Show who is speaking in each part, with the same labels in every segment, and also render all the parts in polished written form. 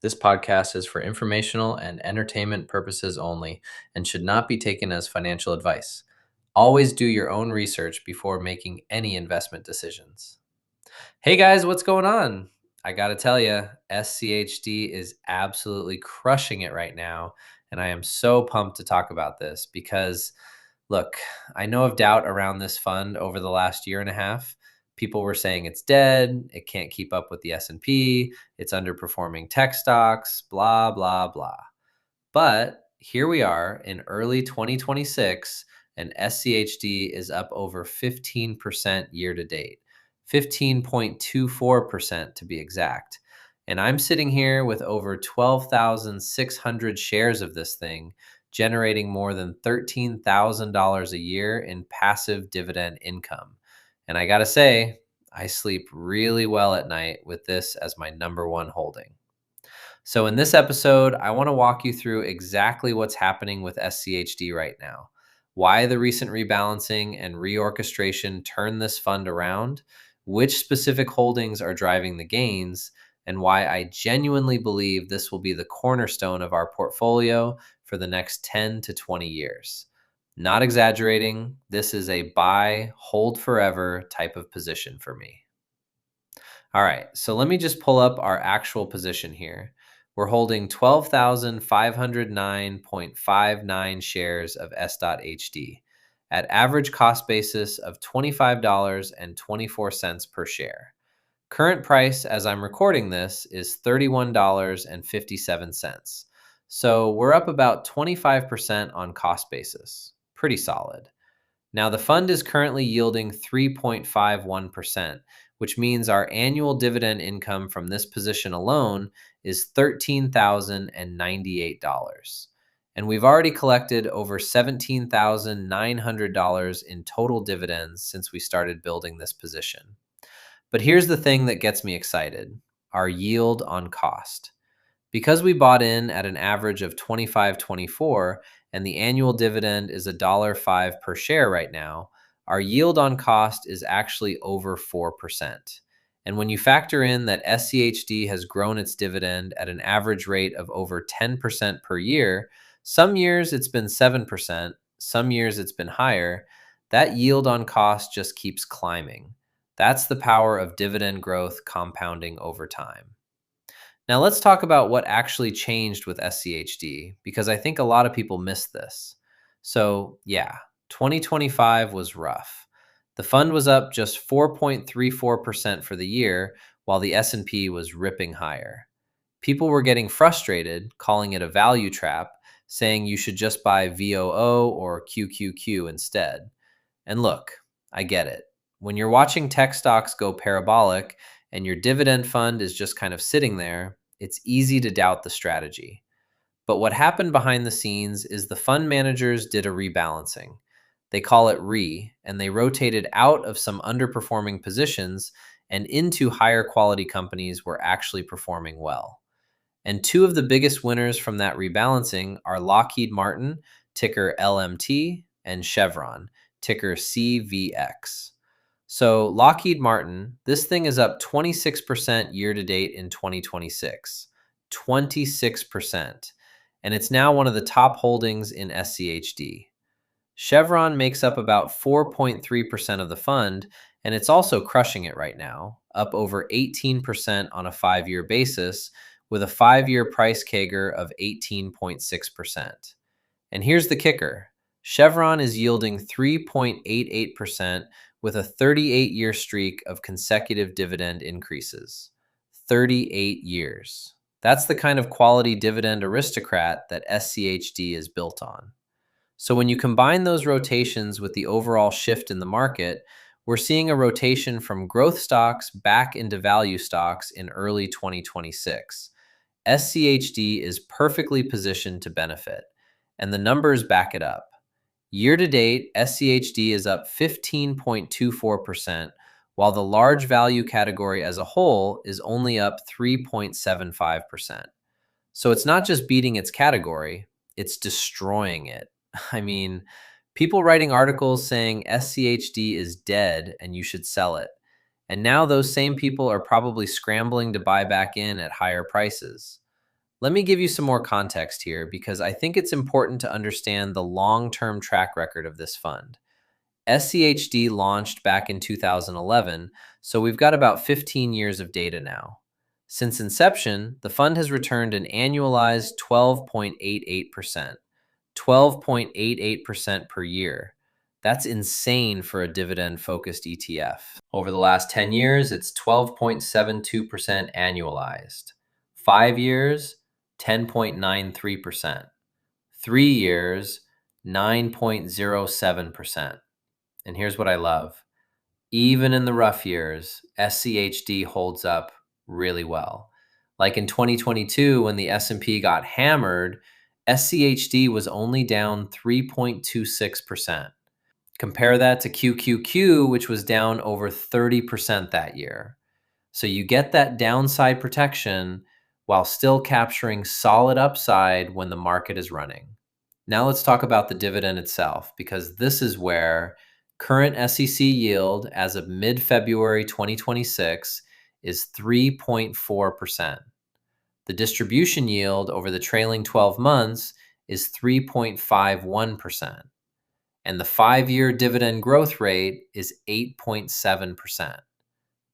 Speaker 1: This podcast is for informational and entertainment purposes only and should not be taken as financial advice. Always do your own research before making any investment decisions. Hey guys, what's going on? I got to tell you, SCHD is absolutely crushing it right now. And I am so pumped to talk about this because, look, I know of doubt around this fund over the last year and a half. People were saying it's dead, it can't keep up with the S&P, it's underperforming tech stocks, blah, blah, blah. But here we are in early 2026, and SCHD is up over 15% year to date, 15.24% to be exact. And I'm sitting here with over 12,600 shares of this thing, generating more than $13,000 a year in passive dividend income. And I got to say, I sleep really well at night with this as my number one holding. So, in this episode, I want to walk you through exactly what's happening with SCHD right now, why the recent rebalancing and reorchestration turned this fund around, which specific holdings are driving the gains, and why I genuinely believe this will be the cornerstone of our portfolio for the next 10 to 20 years. Not exaggerating, this is a buy, hold forever type of position for me. All right, so let me just pull up our actual position here. We're holding 12,509.59 shares of S.HD at average cost basis of $25.24 per share. Current price as I'm recording this is $31.57. So we're up about 25% on cost basis. Pretty solid. Now, the fund is currently yielding 3.51%, which means our annual dividend income from this position alone is $13,098. And we've already collected over $17,900 in total dividends since we started building this position. But here's the thing that gets me excited: our yield on cost. Because we bought in at an average of 25.24 and the annual dividend is $1.05 per share right now, our yield on cost is actually over 4%. And when you factor in that SCHD has grown its dividend at an average rate of over 10% per year, some years it's been 7%, some years it's been higher, that yield on cost just keeps climbing. That's the power of dividend growth compounding over time. Now, let's talk about what actually changed with SCHD, because I think a lot of people miss this. So, yeah, 2025 was rough. The fund was up just 4.34% for the year, while the S&P was ripping higher. People were getting frustrated, calling it a value trap, saying you should just buy VOO or QQQ instead. And look, I get it. When you're watching tech stocks go parabolic and your dividend fund is just kind of sitting there, it's easy to doubt the strategy. But what happened behind the scenes is the fund managers did a rebalancing. They call it and they rotated out of some underperforming positions and into higher quality companies were actually performing well. And two of the biggest winners from that rebalancing are Lockheed Martin, ticker LMT, and Chevron, ticker CVX. So, Lockheed Martin, this thing is up 26% year to date in 2026. 26%. And it's now one of the top holdings in SCHD. Chevron makes up about 4.3% of the fund, and it's also crushing it right now, up over 18% on a 5-year basis, with a 5-year price CAGR of 18.6%. And here's the kicker: Chevron is yielding 3.88% with a 38-year streak of consecutive dividend increases. 38 years. That's the kind of quality dividend aristocrat that SCHD is built on. So when you combine those rotations with the overall shift in the market, we're seeing a rotation from growth stocks back into value stocks in early 2026. SCHD is perfectly positioned to benefit, and the numbers back it up. Year to date, SCHD is up 15.24%, while the large value category as a whole is only up 3.75%. So it's not just beating its category, it's destroying it. I mean, people writing articles saying SCHD is dead and you should sell it. And now those same people are probably scrambling to buy back in at higher prices. Let me give you some more context here because I think it's important to understand the long-term track record of this fund. SCHD launched back in 2011, so we've got about 15 years of data now. Since inception, the fund has returned an annualized 12.88%. 12.88% per year. That's insane for a dividend focused ETF. Over the last 10 years, it's 12.72% annualized. 5 years, 10.93%. 3 years, 9.07%. And here's what I love. Even in the rough years, SCHD holds up really well. Like in 2022, when the S&P got hammered, SCHD was only down 3.26%. Compare that to QQQ, which was down over 30% that year. So you get that downside protection while still capturing solid upside when the market is running. Now let's talk about the dividend itself, because this is where current SEC yield as of mid-February 2026 is 3.4%. The distribution yield over the trailing 12 months is 3.51%. And the 5-year dividend growth rate is 8.7%.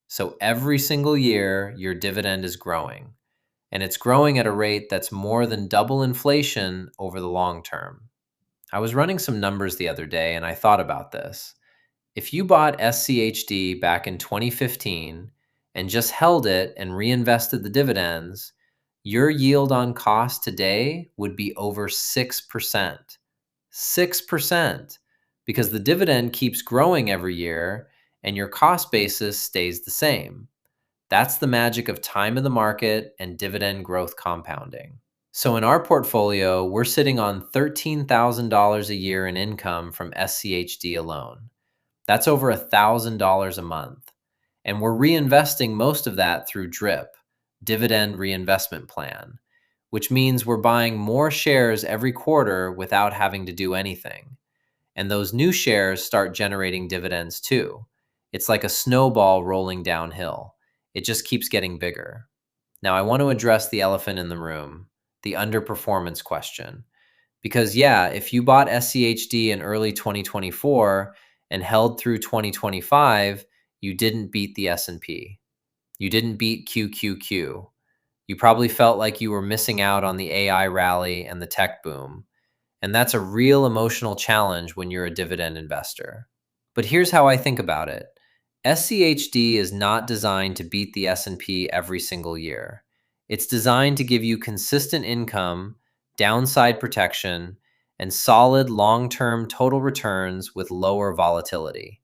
Speaker 1: So every single year, your dividend is growing. And it's growing at a rate that's more than double inflation over the long term. I was running some numbers the other day and I thought about this. If you bought SCHD back in 2015 and just held it and reinvested the dividends, your yield on cost today would be over 6%. 6%, because the dividend keeps growing every year and your cost basis stays the same. That's the magic of time in the market and dividend growth compounding. So in our portfolio, we're sitting on $13,000 a year in income from SCHD alone. That's over $1,000 a month. And we're reinvesting most of that through DRIP, Dividend Reinvestment Plan, which means we're buying more shares every quarter without having to do anything. And those new shares start generating dividends too. It's like a snowball rolling downhill. It just keeps getting bigger. Now, I want to address the elephant in the room, the underperformance question. Because yeah, if you bought SCHD in early 2024 and held through 2025, you didn't beat the S&P. You didn't beat QQQ. You probably felt like you were missing out on the AI rally and the tech boom. And that's a real emotional challenge when you're a dividend investor. But here's how I think about it. SCHD is not designed to beat the S&P every single year. It's designed to give you consistent income, downside protection, and solid long-term total returns with lower volatility.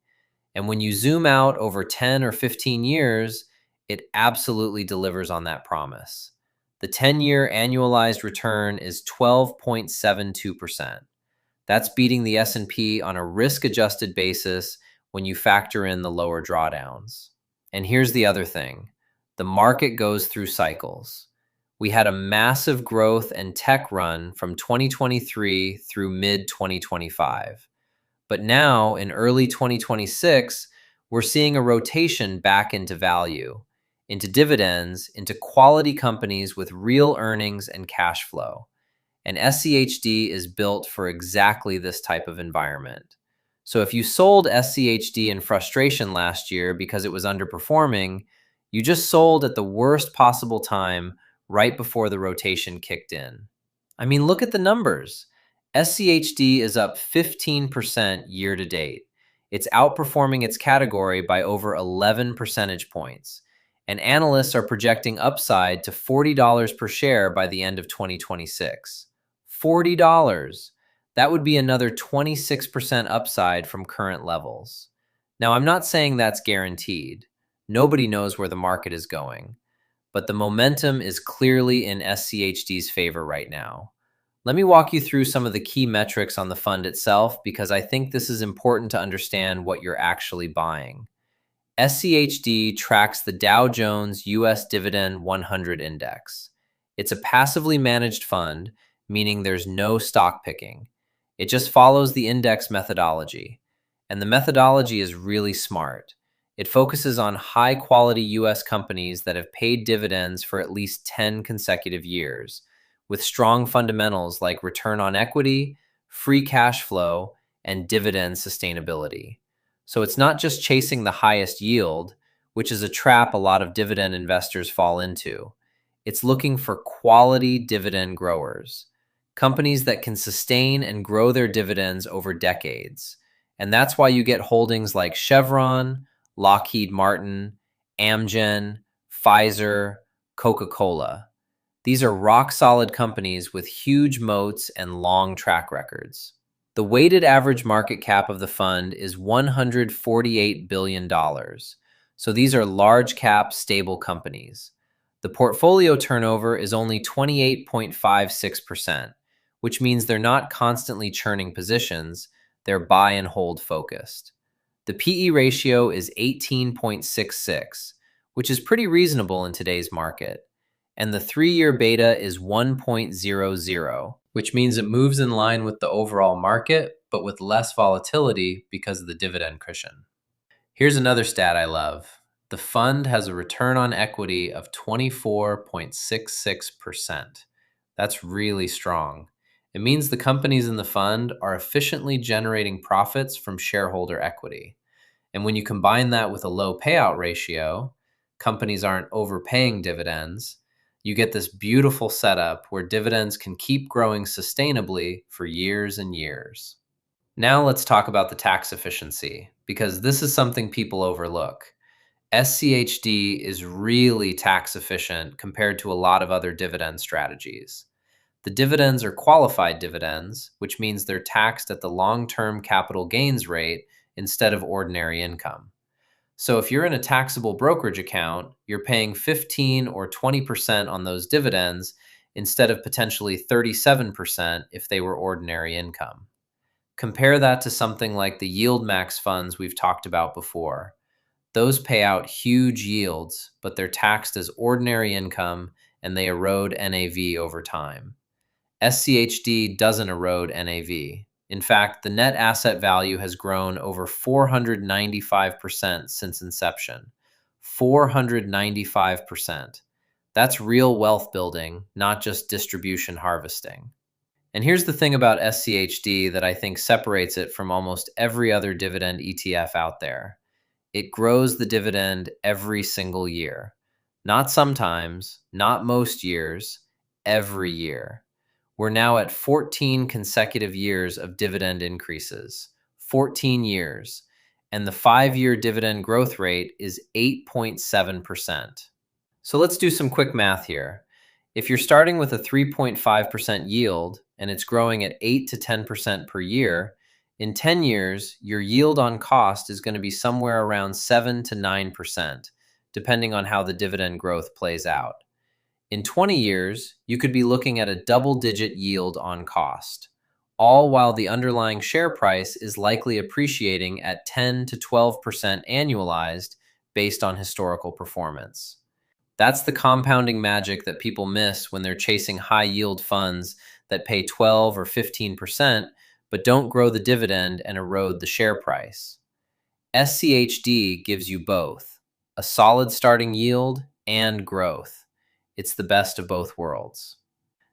Speaker 1: And when you zoom out over 10 or 15 years, it absolutely delivers on that promise. The 10-year annualized return is 12.72%. That's beating the S&P on a risk-adjusted basis when you factor in the lower drawdowns. And here's the other thing. The market goes through cycles. We had a massive growth and tech run from 2023 through mid-2025. But now, in early 2026, we're seeing a rotation back into value, into dividends, into quality companies with real earnings and cash flow. And SCHD is built for exactly this type of environment. So if you sold SCHD in frustration last year because it was underperforming, you just sold at the worst possible time right before the rotation kicked in. I mean, look at the numbers. SCHD is up 15% year to date. It's outperforming its category by over 11 percentage points. And analysts are projecting upside to $40 per share by the end of 2026. $40. That would be another 26% upside from current levels. Now, I'm not saying that's guaranteed. Nobody knows where the market is going. But the momentum is clearly in SCHD's favor right now. Let me walk you through some of the key metrics on the fund itself because I think this is important to understand what you're actually buying. SCHD tracks the Dow Jones U.S. Dividend 100 Index. It's a passively managed fund, meaning there's no stock picking. It just follows the index methodology. And the methodology is really smart. It focuses on high quality US companies that have paid dividends for at least 10 consecutive years, with strong fundamentals like return on equity, free cash flow, and dividend sustainability. So it's not just chasing the highest yield, which is a trap a lot of dividend investors fall into. It's looking for quality dividend growers, companies that can sustain and grow their dividends over decades. And that's why you get holdings like Chevron, Lockheed Martin, Amgen, Pfizer, Coca-Cola. These are rock solid companies with huge moats and long track records. The weighted average market cap of the fund is $148 billion. So these are large cap, stable companies. The portfolio turnover is only 28.56%, which means they're not constantly churning positions, they're buy and hold focused. The PE ratio is 18.66, which is pretty reasonable in today's market. And the 3-year beta is 1.00, which means it moves in line with the overall market, but with less volatility because of the dividend cushion. Here's another stat I love. The fund has a return on equity of 24.66%. That's really strong. It means the companies in the fund are efficiently generating profits from shareholder equity. And when you combine that with a low payout ratio, companies aren't overpaying dividends, you get this beautiful setup where dividends can keep growing sustainably for years and years. Now let's talk about the tax efficiency, because this is something people overlook. SCHD is really tax efficient compared to a lot of other dividend strategies. The dividends are qualified dividends, which means they're taxed at the long-term capital gains rate instead of ordinary income. So if you're in a taxable brokerage account, you're paying 15 or 20% on those dividends instead of potentially 37% if they were ordinary income. Compare that to something like the yield max funds we've talked about before. Those pay out huge yields, but they're taxed as ordinary income and they erode NAV over time. SCHD doesn't erode NAV. In fact, the net asset value has grown over 495% since inception. 495%. That's real wealth building, not just distribution harvesting. And here's the thing about SCHD that I think separates it from almost every other dividend ETF out there. It grows the dividend every single year. Not sometimes, not most years, every year. We're now at 14 consecutive years of dividend increases. 14 years. And the 5-year dividend growth rate is 8.7%. So let's do some quick math here. If you're starting with a 3.5% yield and it's growing at 8 to 10% per year, in 10 years, your yield on cost is going to be somewhere around 7 to 9%, depending on how the dividend growth plays out. In 20 years, you could be looking at a double-digit yield on cost, all while the underlying share price is likely appreciating at 10 to 12% annualized based on historical performance. That's the compounding magic that people miss when they're chasing high-yield funds that pay 12 or 15%, but don't grow the dividend and erode the share price. SCHD gives you both, a solid starting yield and growth. It's the best of both worlds.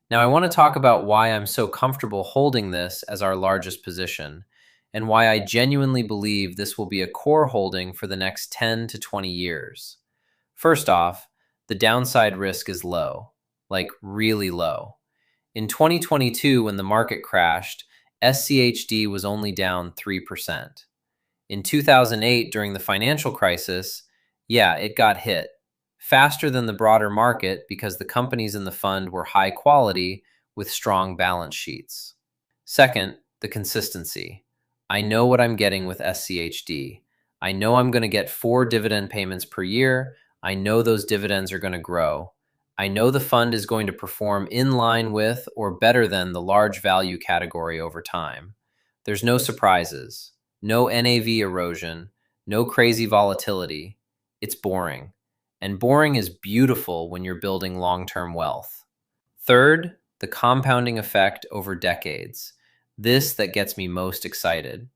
Speaker 1: Now, I want to talk about why I'm so comfortable holding this as our largest position, and why I genuinely believe this will be a core holding for the next 10 to 20 years. First off, the downside risk is low, like really low. In 2022, when the market crashed, SCHD was only down 3%. In 2008, during the financial crisis, yeah, it got hit faster than the broader market because the companies in the fund were high quality with strong balance sheets. Second, the consistency. I know what I'm getting with SCHD. I know I'm going to get 4 dividend payments per year. I know those dividends are going to grow. I know the fund is going to perform in line with or better than the large value category over time. There's no surprises, no NAV erosion, no crazy volatility. It's boring. And boring is beautiful when you're building long-term wealth. Third, the compounding effect over decades. This that gets me most excited.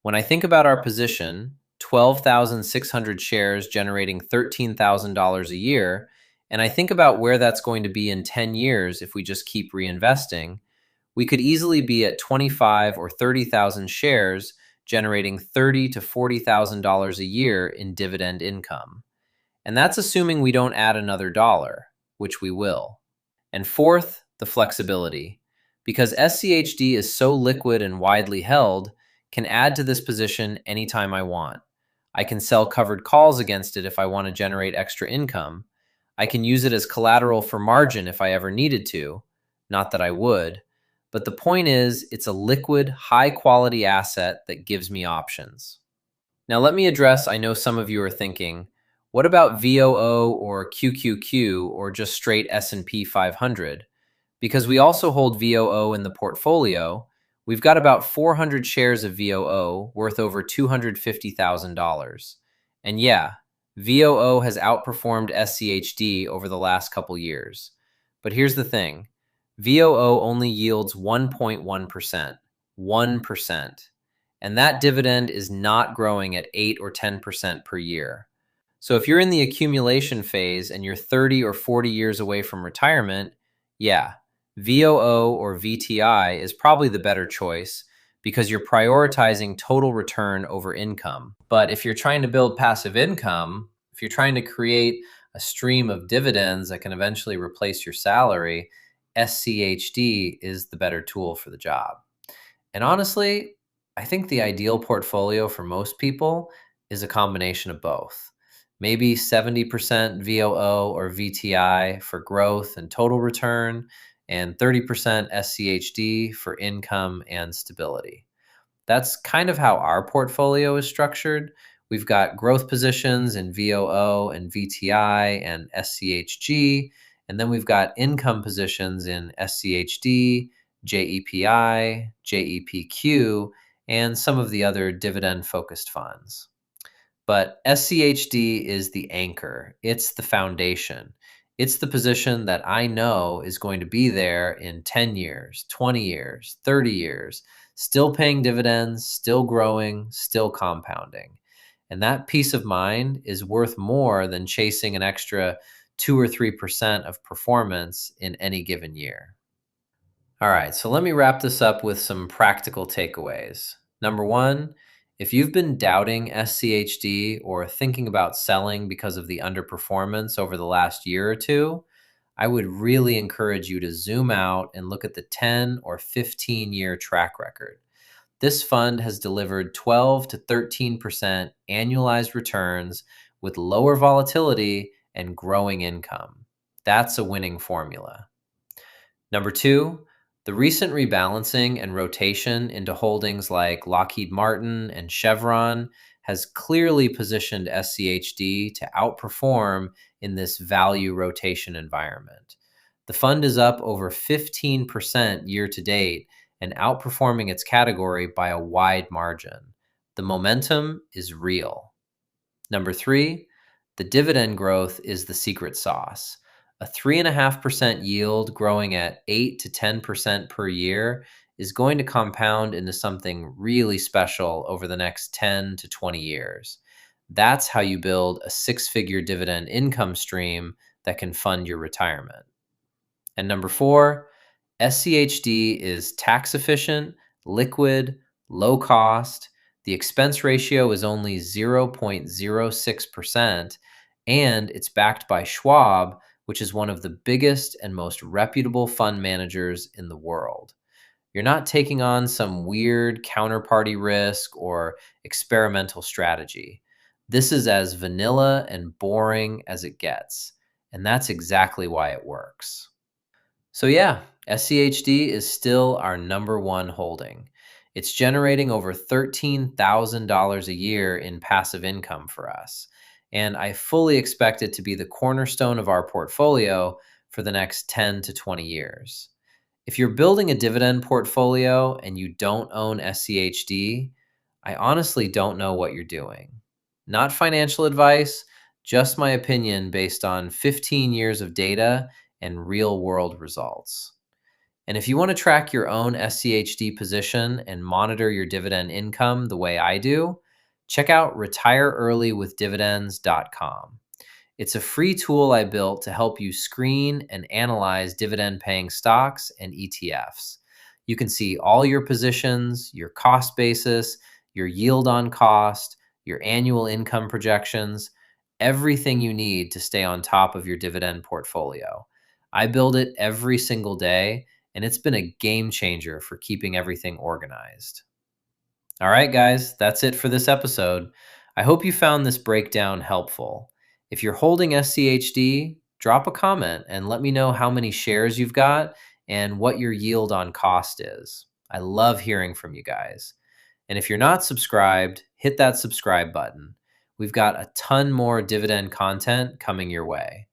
Speaker 1: When I think about our position, 12,600 shares generating $13,000 a year, and I think about where that's going to be in 10 years if we just keep reinvesting, we could easily be at 25 or 30,000 shares generating $30,000 to $40,000 a year in dividend income. And that's assuming we don't add another dollar, which we will. And fourth, the flexibility. Because SCHD is so liquid and widely held, can add to this position anytime I want. I can sell covered calls against it if I want to generate extra income. I can use it as collateral for margin if I ever needed to. Not that I would. But the point is, it's a liquid, high-quality asset that gives me options. Now let me address, I know some of you are thinking, what about VOO or QQQ or just straight S&P 500? Because we also hold VOO in the portfolio, we've got about 400 shares of VOO worth over $250,000. And yeah, VOO has outperformed SCHD over the last couple years. But here's the thing. VOO only yields 1.1%. 1%. And that dividend is not growing at 8 or 10% per year. So if you're in the accumulation phase and you're 30 or 40 years away from retirement, yeah, VOO or VTI is probably the better choice because you're prioritizing total return over income. But if you're trying to build passive income, if you're trying to create a stream of dividends that can eventually replace your salary, SCHD is the better tool for the job. And honestly, I think the ideal portfolio for most people is a combination of both. Maybe 70% VOO or VTI for growth and total return, and 30% SCHD for income and stability. That's kind of how our portfolio is structured. We've got growth positions in VOO and VTI and SCHG, and then we've got income positions in SCHD, JEPI, JEPQ, and some of the other dividend-focused funds. But SCHD is the anchor. It's the foundation. It's the position that I know is going to be there in 10 years, 20 years, 30 years, still paying dividends, still growing, still compounding. And that peace of mind is worth more than chasing an extra 2 or 3% of performance in any given year. All right, so let me wrap this up with some practical takeaways. Number one, if you've been doubting SCHD or thinking about selling because of the underperformance over the last year or two, I would really encourage you to zoom out and look at the 10 or 15-year track record. This fund has delivered 12 to 13% annualized returns with lower volatility and growing income. That's a winning formula. Number two, the recent rebalancing and rotation into holdings like Lockheed Martin and Chevron has clearly positioned SCHD to outperform in this value rotation environment. The fund is up over 15% year to date and outperforming its category by a wide margin. The momentum is real. Number three, the dividend growth is the secret sauce. A 3.5% yield growing at 8 to 10% per year is going to compound into something really special over the next 10 to 20 years. That's how you build a six-figure dividend income stream that can fund your retirement. And number four, SCHD is tax efficient, liquid, low cost. The expense ratio is only 0.06%, and it's backed by Schwab, which is one of the biggest and most reputable fund managers in the world. You're not taking on some weird counterparty risk or experimental strategy. This is as vanilla and boring as it gets, and that's exactly why it works. So yeah, SCHD is still our number one holding. It's generating over $13,000 a year in passive income for us. And I fully expect it to be the cornerstone of our portfolio for the next 10 to 20 years. If you're building a dividend portfolio and you don't own SCHD, I honestly don't know what you're doing. Not financial advice, just my opinion based on 15 years of data and real world results. And if you want to track your own SCHD position and monitor your dividend income the way I do, check out retireearlywithdividends.com. It's a free tool I built to help you screen and analyze dividend-paying stocks and ETFs. You can see all your positions, your cost basis, your yield on cost, your annual income projections, everything you need to stay on top of your dividend portfolio. I build it every single day, and it's been a game changer for keeping everything organized. All right, guys, that's it for this episode. I hope you found this breakdown helpful. If you're holding SCHD, drop a comment and let me know how many shares you've got and what your yield on cost is. I love hearing from you guys. And if you're not subscribed, hit that subscribe button. We've got a ton more dividend content coming your way.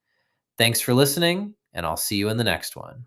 Speaker 1: Thanks for listening, and I'll see you in the next one.